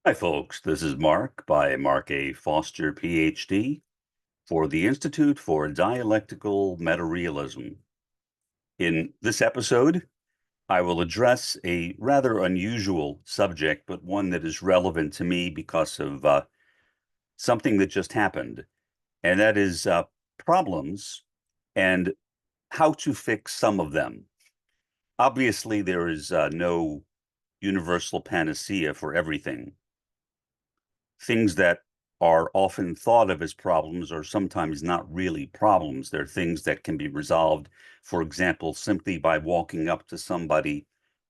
Hi, folks. This is Mark by Mark A. Foster, Ph.D., for the Institute for Dialectical Metarealism. In this episode, I will address a rather unusual subject, but one that is relevant to me because of something that just happened, and that is problems and how to fix some of them. Obviously, there is no universal panacea for everything. Things that are often thought of as problems are sometimes not really problems. They're things that can be resolved, for example, simply by walking up to somebody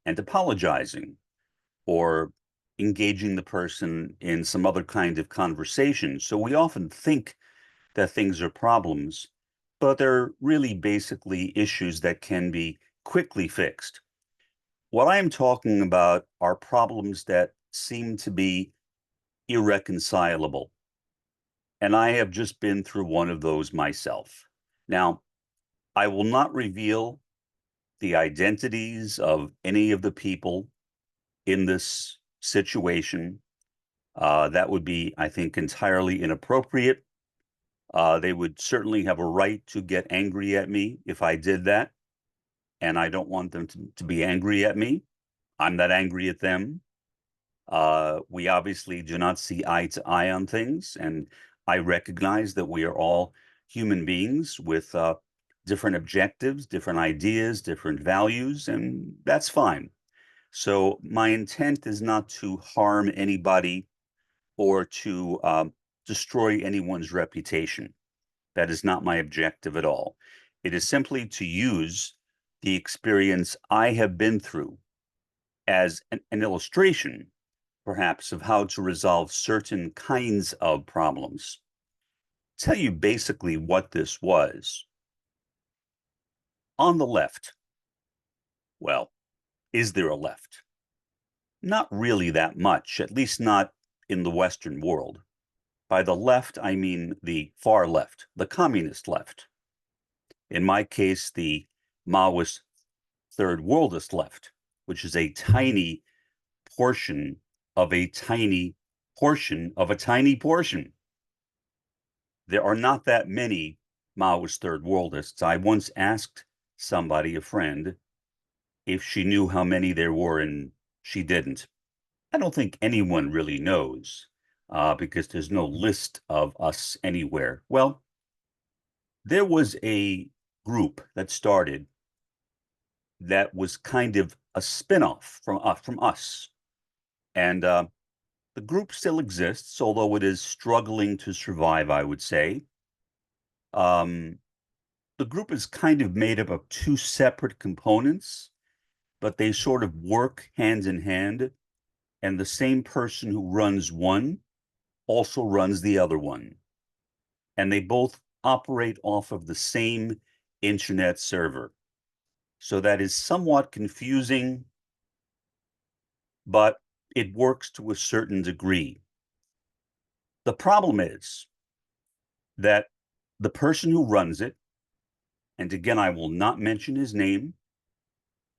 and apologizing or engaging the person in some other kind of conversation. So we often think that things are problems, but they're really basically issues that can be quickly fixed. What I am talking about are problems that seem to be irreconcilable. And I have just been through one of those myself. Now, I will not reveal the identities of any of the people in this situation. That would be, I think, entirely inappropriate. They would certainly have a right to get angry at me if I did that. And I don't want them to be angry at me. I'm not angry at them. We obviously do not see eye to eye on things, and I recognize that we are all human beings with different objectives, different ideas, different values, and that's fine. So my intent is not to harm anybody or to destroy anyone's reputation. That is not my objective at all. It is simply to use the experience I have been through as an illustration perhaps, of how to resolve certain kinds of problems. Tell you basically what this was. On the left, well, is there a left? Not really that much, at least not in the Western world. By the left, I mean the far left, the communist left. In my case, the Maoist third worldist left, which is a tiny portion of a tiny portion of a tiny portion. There are not that many Maoist third worldists. I once asked somebody, a friend, if she knew how many there were, and she didn't. I don't think anyone really knows because there's no list of us anywhere. Well, there was a group that started that was kind of a spin-off from us. And the group still exists, although it is struggling to survive, I would say. Um, the group is kind of made up of two separate components, but they sort of work hand in hand. And the same person who runs one also runs the other one. And they both operate off of the same internet server. So that is somewhat confusing, but it works to a certain degree. The problem is that the person who runs it, and again, I will not mention his name,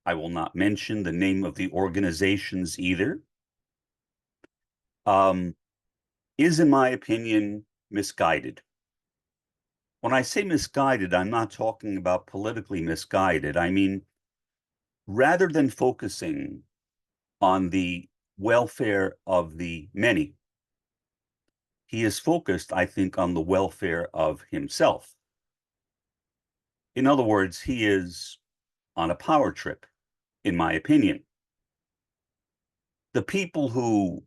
I will not mention the name of the organizations either, um, is, in my opinion, misguided. When I say misguided, I'm not talking about politically misguided. I mean, rather than focusing on the welfare of the many, he is focused, I think, on the welfare of himself. In other words, he is on a power trip, in my opinion. The people who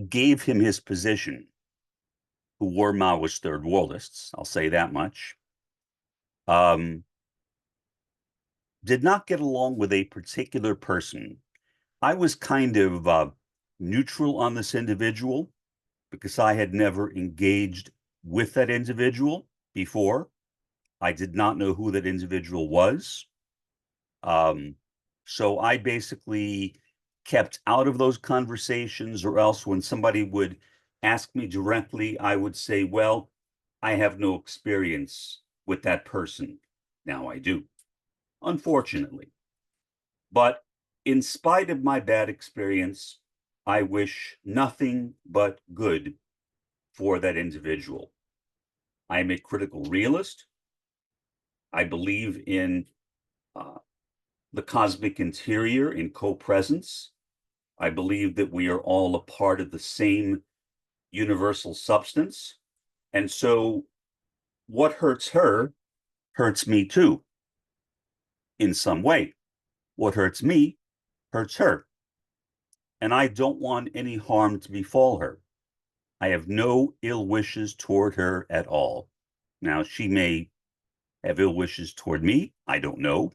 gave him his position, who were Maoist third worldists, I'll say that much, um, did not get along with a particular person. I was kind of neutral on this individual because I had never engaged with that individual before. I did not know who that individual was. Um, so I basically kept out of those conversations, or else when somebody would ask me directly, I would say, well, I have no experience with that person. Now I do, unfortunately. But in spite of my bad experience, I wish nothing but good for that individual. I am a critical realist. I believe in the cosmic interior, in co-presence. I believe that we are all a part of the same universal substance. And so what hurts her hurts me too, in some way. What hurts me hurts her. And I don't want any harm to befall her. I have no ill wishes toward her at all. Now, she may have ill wishes toward me. I don't know.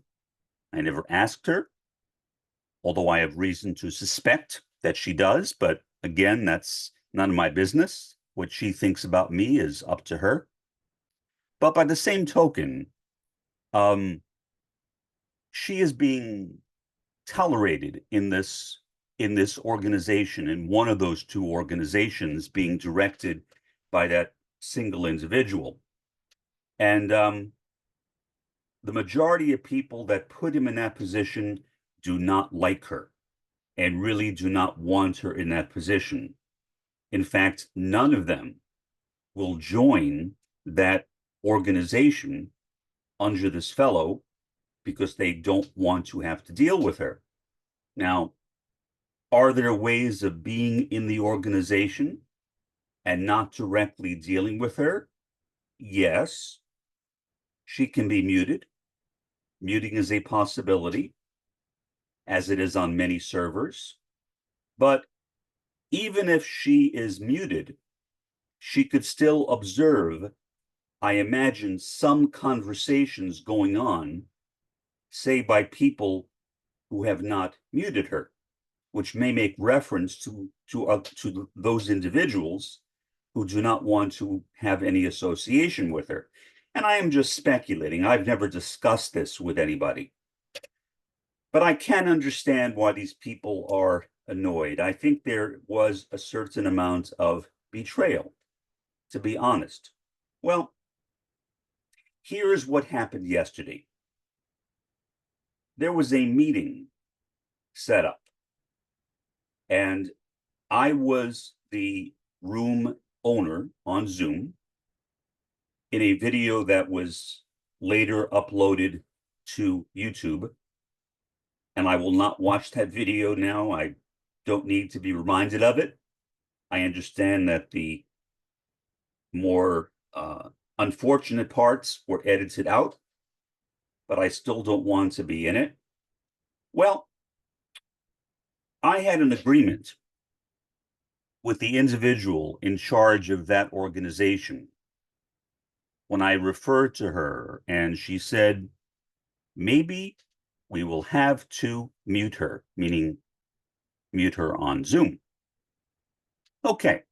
I never asked her, although I have reason to suspect that she does. But again, that's none of my business. What she thinks about me is up to her. But by the same token, she is being tolerated in this organization, in one of those two organizations being directed by that single individual. And the majority of people that put him in that position do not like her and really do not want her in that position. In fact, none of them will join that organization under this fellow because they don't want to have to deal with her. Now, are there ways of being in the organization and not directly dealing with her? Yes. She can be muted. Muting is a possibility, as it is on many servers. But even if she is muted, she could still observe, I imagine, some conversations going on, say by people who have not muted her, which may make reference to those individuals who do not want to have any association with her. And I am just speculating. I've never discussed this with anybody. But I can understand why these people are annoyed. I think there was a certain amount of betrayal, to be honest. Well, here's what happened yesterday. There was a meeting set up, and I was the room owner on Zoom in a video that was later uploaded to YouTube. And I will not watch that video now. I don't need to be reminded of it. I understand that the more unfortunate parts were edited out, but I still don't want to be in it. Well, I had an agreement with the individual in charge of that organization when I referred to her, and she said, maybe we will have to mute her, meaning mute her on Zoom. Okay.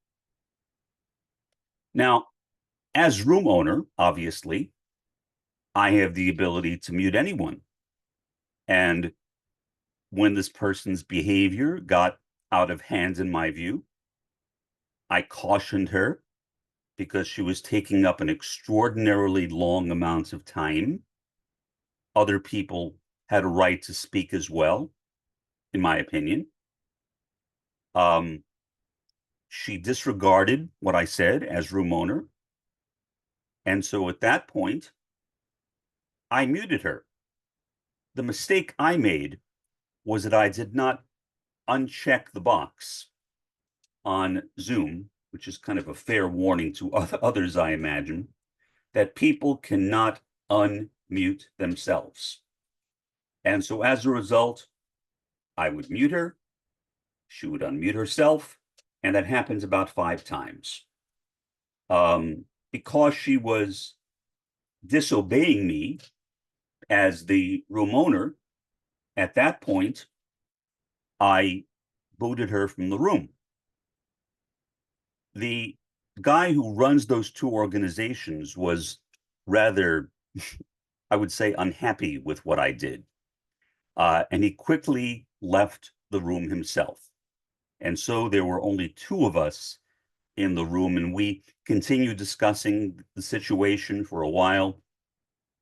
Now, as room owner, obviously, I have the ability to mute anyone. And when this person's behavior got out of hand, in my view, I cautioned her because she was taking up an extraordinarily long amount of time. Other people had a right to speak as well, in my opinion. She disregarded what I said as room owner. And so at that point, I muted her. The mistake I made was that I did not uncheck the box on Zoom, which is kind of a fair warning to others, I imagine, that people cannot unmute themselves. And so as a result, I would mute her, she would unmute herself, and that happens about 5 times. Because she was disobeying me as the room owner, at that point, I booted her from the room. The guy who runs those two organizations was rather, I would say, unhappy with what I did. And he quickly left the room himself. And so there were only 2 of us in the room, and we continued discussing the situation for a while.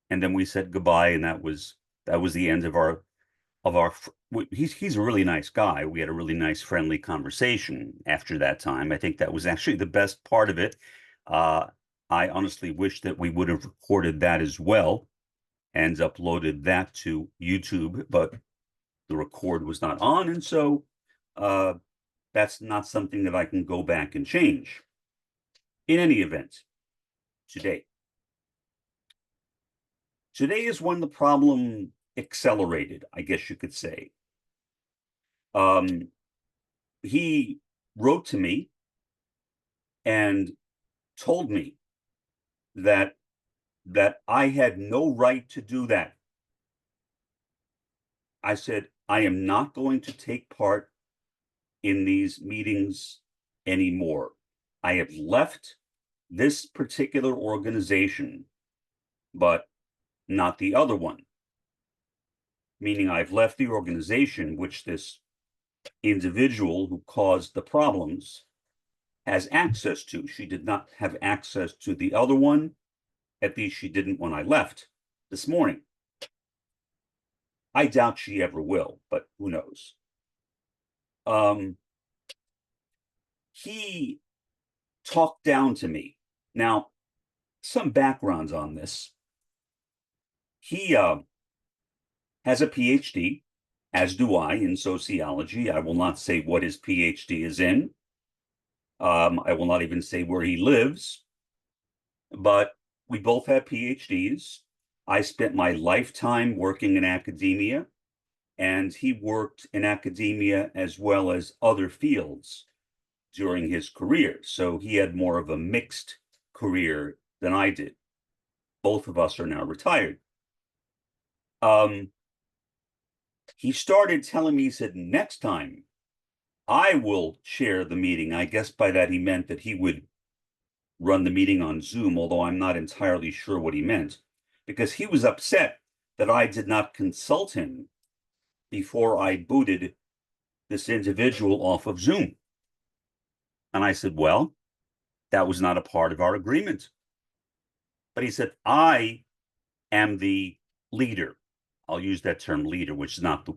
And then we said goodbye, and that was the end of of our, he's a really nice guy. We had a really nice, friendly conversation after that time. I think that was actually the best part of it. Uh, I honestly wish that we would have recorded that as well and uploaded that to YouTube, but the record was not on. And so that's not something that I can go back and change. In any event, today is when the problem accelerated, I guess you could say. He wrote to me and told me that I had no right to do that. I said, I am not going to take part in these meetings anymore. I have left this particular organization, but not the other one. Meaning I've left the organization which this individual who caused the problems has access to. She did not have access to the other one. At least she didn't when I left this morning. I doubt she ever will, but who knows? He talked down to me. Now, some backgrounds on this. He has a Ph.D., as do I, in sociology. I will not say what his Ph.D. is in. I will not even say where he lives. But we both have PhDs. I spent my lifetime working in academia, and he worked in academia as well as other fields during his career. So he had more of a mixed career than I did. Both of us are now retired. He started telling me, he said, next time I will chair the meeting. I guess by that he meant that he would run the meeting on Zoom, although I'm not entirely sure what he meant, because he was upset that I did not consult him before I booted this individual off of Zoom. And I said, well, that was not a part of our agreement. But he said, I am the leader. I'll use that term leader, which is not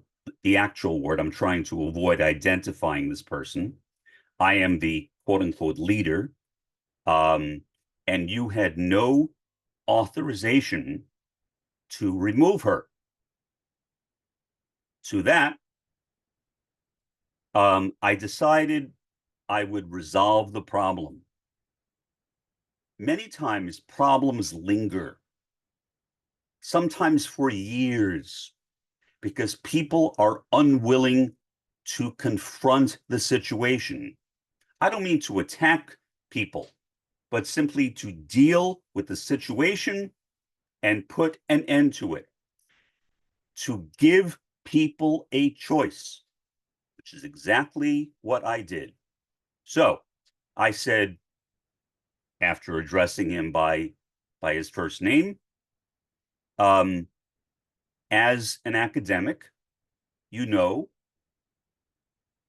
the actual word. I'm trying to avoid identifying this person. I am the quote unquote leader. And you had no authorization to remove her. To that, I decided I would resolve the problem. Many times problems linger, sometimes for years, because people are unwilling to confront the situation. I don't mean to attack people, but simply to deal with the situation and put an end to it. To give people a choice, which is exactly what I did. So I said, after addressing him by his first name, as an academic, you know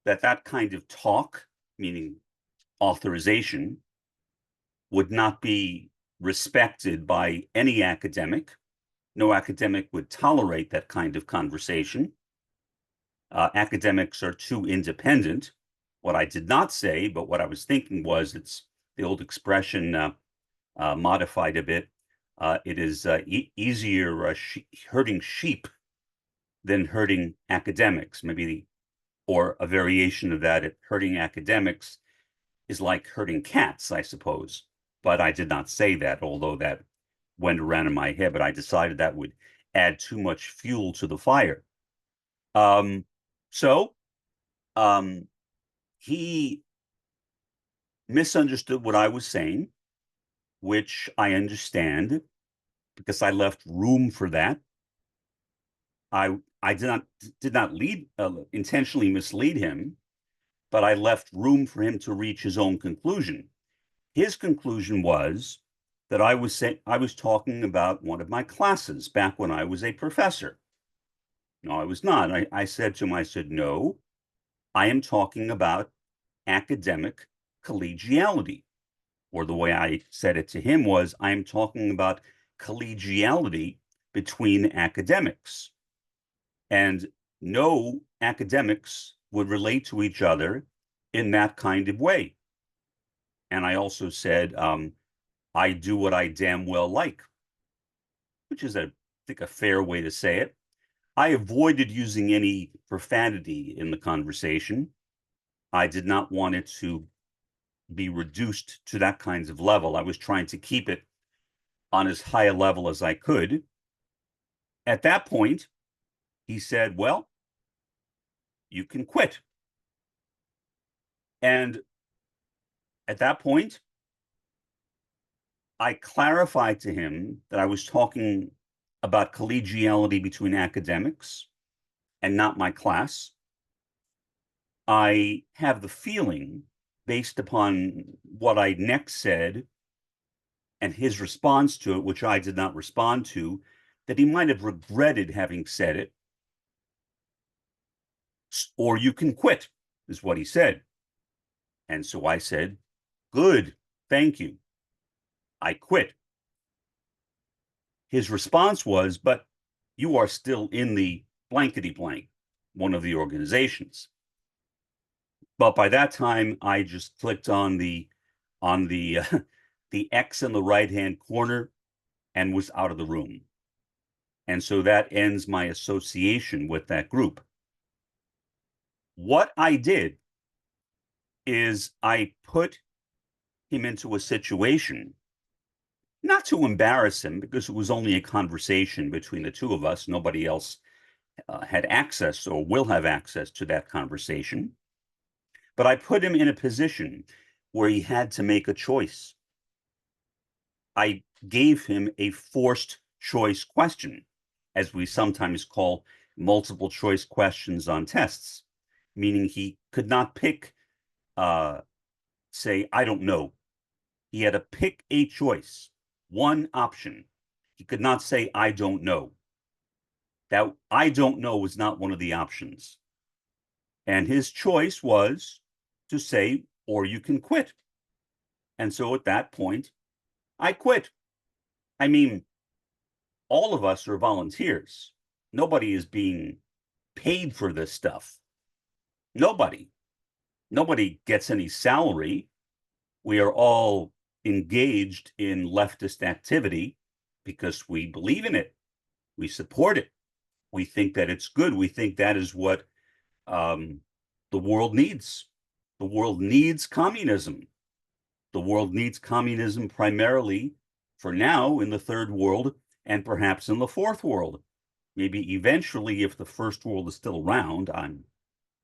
that kind of talk, meaning authorization, would not be respected by any academic. No academic would tolerate that kind of conversation. Academics are too independent. What I did not say, but what I was thinking was, it's the old expression modified a bit. It is easier hurting sheep than hurting academics. Maybe, or a variation of that, hurting academics is like hurting cats, I suppose. But I did not say that, although that went around in my head, but I decided that would add too much fuel to the fire. So he misunderstood what I was saying, which I understand because I left room for that. I did not intentionally mislead him, but I left room for him to reach his own conclusion. His conclusion was that I was talking about one of my classes back when I was a professor. No, I was not. I said to him, I said, no, I am talking about academic collegiality. Or the way I said it to him was, I am talking about collegiality between academics. And no academics would relate to each other in that kind of way. And I also said, I do what I damn well like, which is, I think, a fair way to say it. I avoided using any profanity in the conversation. I did not want it to be reduced to that kinds of level. I was trying to keep it on as high a level as I could. At that point, he said, well, you can quit. And at that point, I clarified to him that I was talking about collegiality between academics and not my class. I have the feeling, based upon what I next said and his response to it, which I did not respond to, that he might have regretted having said it. Or you can quit, is what he said. And so I said, good, thank you. I quit. His response was, but you are still in the blankety blank, one of the organizations. But by that time, I just clicked on the the X in the right-hand corner and was out of the room. And so that ends my association with that group. What I did is I put him into a situation, not to embarrass him, because it was only a conversation between the two of us. Nobody else had access or will have access to that conversation. But I put him in a position where he had to make a choice. I gave him a forced choice question, as we sometimes call multiple choice questions on tests, meaning he could not pick, say, I don't know. He had to pick a choice, one option. He could not say, I don't know. That I don't know was not one of the options. And his choice was to say, or you can quit. And so at that point, I quit. I mean, all of us are volunteers. Nobody is being paid for this stuff. Nobody. Nobody gets any salary. We are all engaged in leftist activity because we believe in it. We support it. We think that it's good. We think that is what the world needs. The world needs communism. The world needs communism primarily for now in the third world and perhaps in the fourth world. Maybe eventually, if the first world is still around, I'm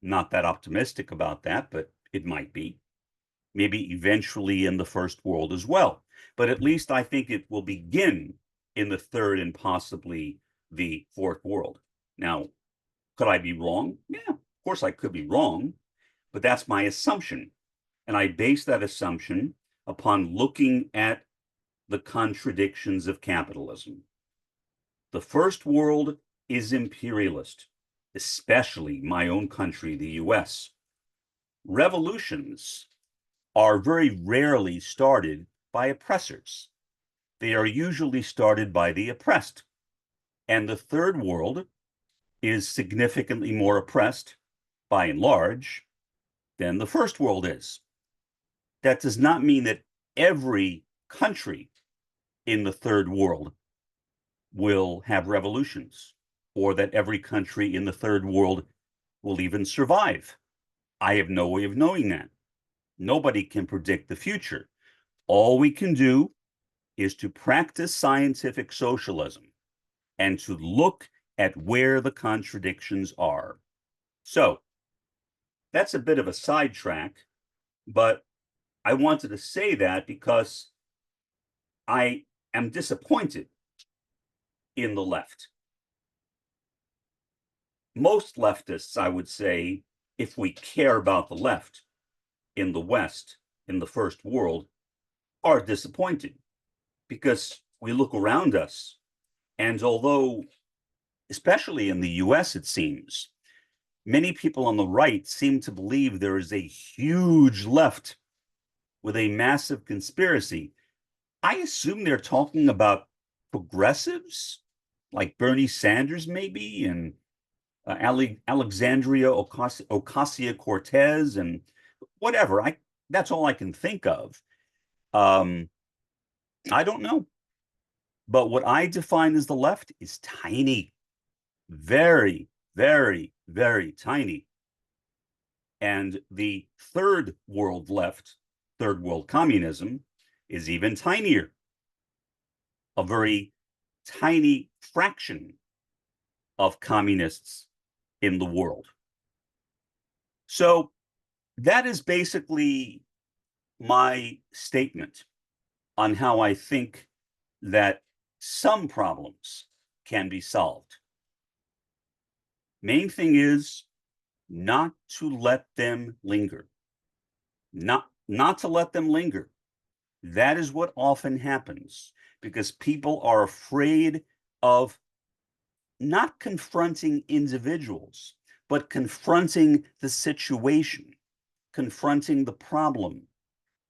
not that optimistic about that, but it might be. Maybe eventually in the first world as well. But at least I think it will begin in the third and possibly the fourth world. Now, could I be wrong? Yeah, of course I could be wrong, but that's my assumption. And I base that assumption upon looking at the contradictions of capitalism. The first world is imperialist, especially my own country, the US. Revolutions are very rarely started by oppressors. They are usually started by the oppressed. And the third world is significantly more oppressed, by and large, than the first world is. That does not mean that every country in the third world will have revolutions, or that every country in the third world will even survive. I have no way of knowing that. Nobody can predict the future. All we can do is to practice scientific socialism and to look at where the contradictions are. So that's a bit of a sidetrack, but I wanted to say that because I am disappointed in the left. Most leftists, I would say, if we care about the left in the West, in the first world, are disappointed because we look around us. And although, especially in the US, it seems, many people on the right seem to believe there is a huge left with a massive conspiracy. I assume they're talking about progressives like Bernie Sanders, maybe, and Alexandria Ocasio-Cortez and whatever. That's all I can think of. I don't know. But what I define as the left is tiny, very, very, very tiny. And the third world left, third world communism, is even tinier, a very tiny fraction of communists in the world. So that is basically my statement on how I think that some problems can be solved. Main thing is not to let them linger. Not to let them linger. That is what often happens because people are afraid of not confronting individuals, but confronting the situation, confronting the problem,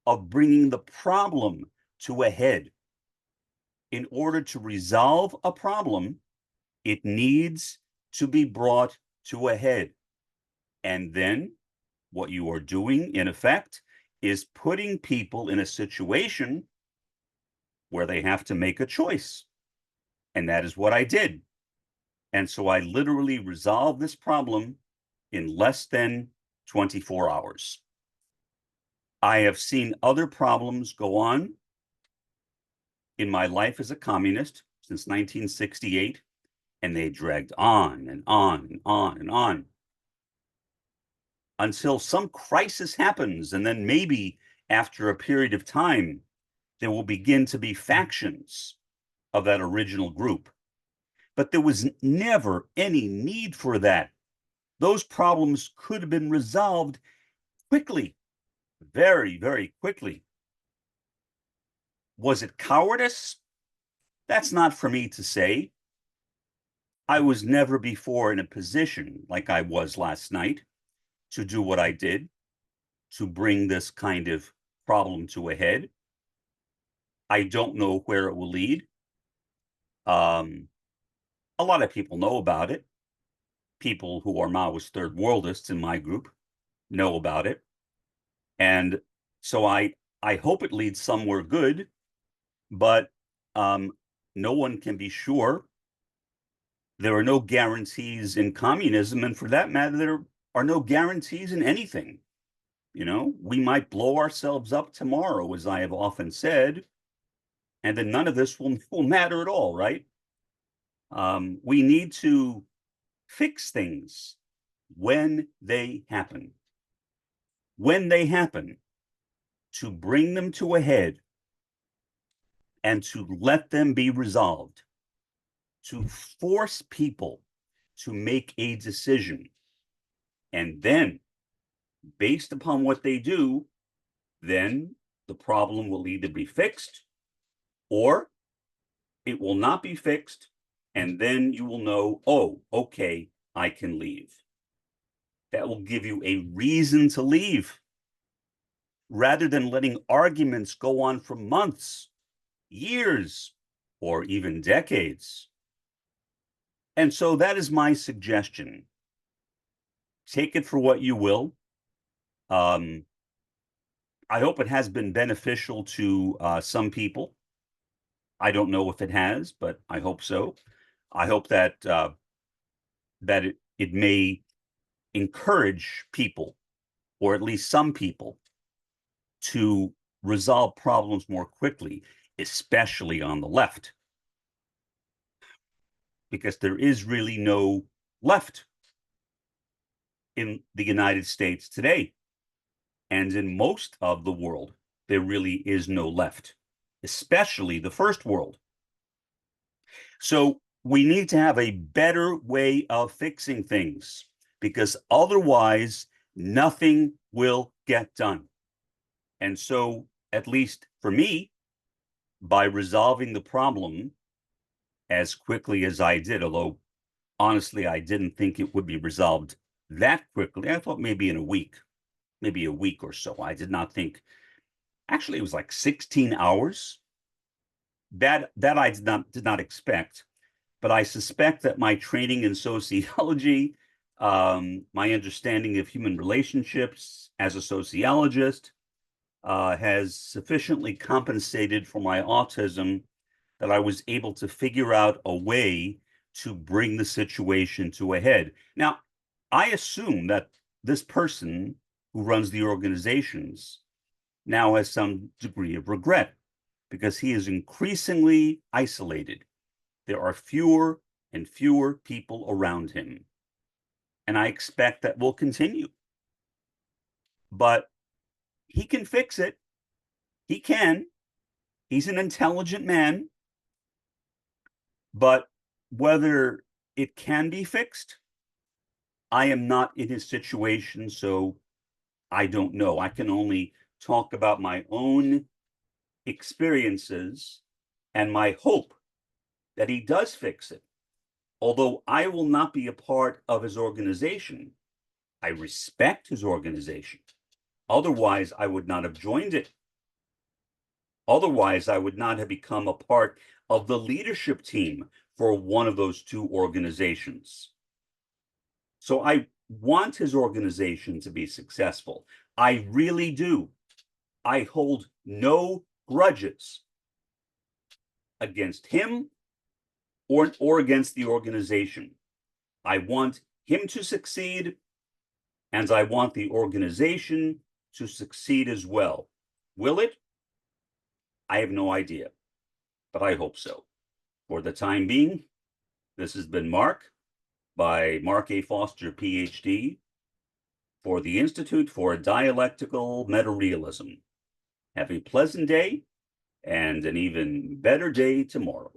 of bringing the problem to a head. In order to resolve a problem, it needs to be brought to a head. And then what you are doing, in effect, is putting people in a situation where they have to make a choice. And that is what I did. And so I literally resolved this problem in less than 24 hours. I have seen other problems go on in my life as a communist since 1968, and they dragged on and on and on and on until some crisis happens. And then maybe after a period of time, there will begin to be factions of that original group. But there was never any need for that. Those problems could have been resolved quickly, very, very quickly. Was it cowardice? That's not for me to say. I was never before in a position like I was last night to do what I did, to bring this kind of problem to a head. I don't know where it will lead. A lot of people know about it. People who are Maoist third worldists in my group know about it. And so I hope it leads somewhere good, but no one can be sure. There are no guarantees in communism, and for that matter, there are no guarantees in anything. You know, we might blow ourselves up tomorrow, as I have often said, and then none of this will matter at all, right? We need to fix things when they happen. When they happen, to bring them to a head and to let them be resolved, to force people to make a decision. And then, based upon what they do, then the problem will either be fixed or it will not be fixed. And then you will know, oh, okay, I can leave. That will give you a reason to leave rather than letting arguments go on for months, years, or even decades. And so that is my suggestion. Take it for what you will. I hope it has been beneficial to some people. I don't know if it has, but I hope so. I hope that it may encourage people, or at least some people, to resolve problems more quickly, especially on the left, because there is really no left in the United States today. And in most of the world, there really is no left, especially the first world. So we need to have a better way of fixing things, because otherwise nothing will get done. And so, at least for me, by resolving the problem as quickly as I did, although honestly, I didn't think it would be resolved that quickly. I thought maybe in a week, maybe a week or so. I did not think, actually, it was like 16 hours. That I did not expect, but I suspect that my training in sociology My understanding of human relationships as a sociologist has sufficiently compensated for my autism that I was able to figure out a way to bring the situation to a head. Now, I assume that this person who runs the organizations now has some degree of regret because he is increasingly isolated. There are fewer and fewer people around him. And I expect that will continue. But he can fix it. He can. He's an intelligent man. But whether it can be fixed, I am not in his situation, so I don't know. I can only talk about my own experiences and my hope that he does fix it. Although I will not be a part of his organization, I respect his organization. Otherwise, I would not have joined it. Otherwise, I would not have become a part of the leadership team for one of those two organizations. So I want his organization to be successful. I really do. I hold no grudges against him or against the organization. I want him to succeed, and I want the organization to succeed as well. Will it? I have no idea, but I hope so. For the time being, this has been Mark by Mark A. Foster, Ph.D., for the Institute for Dialectical Metarealism. Have a pleasant day and an even better day tomorrow.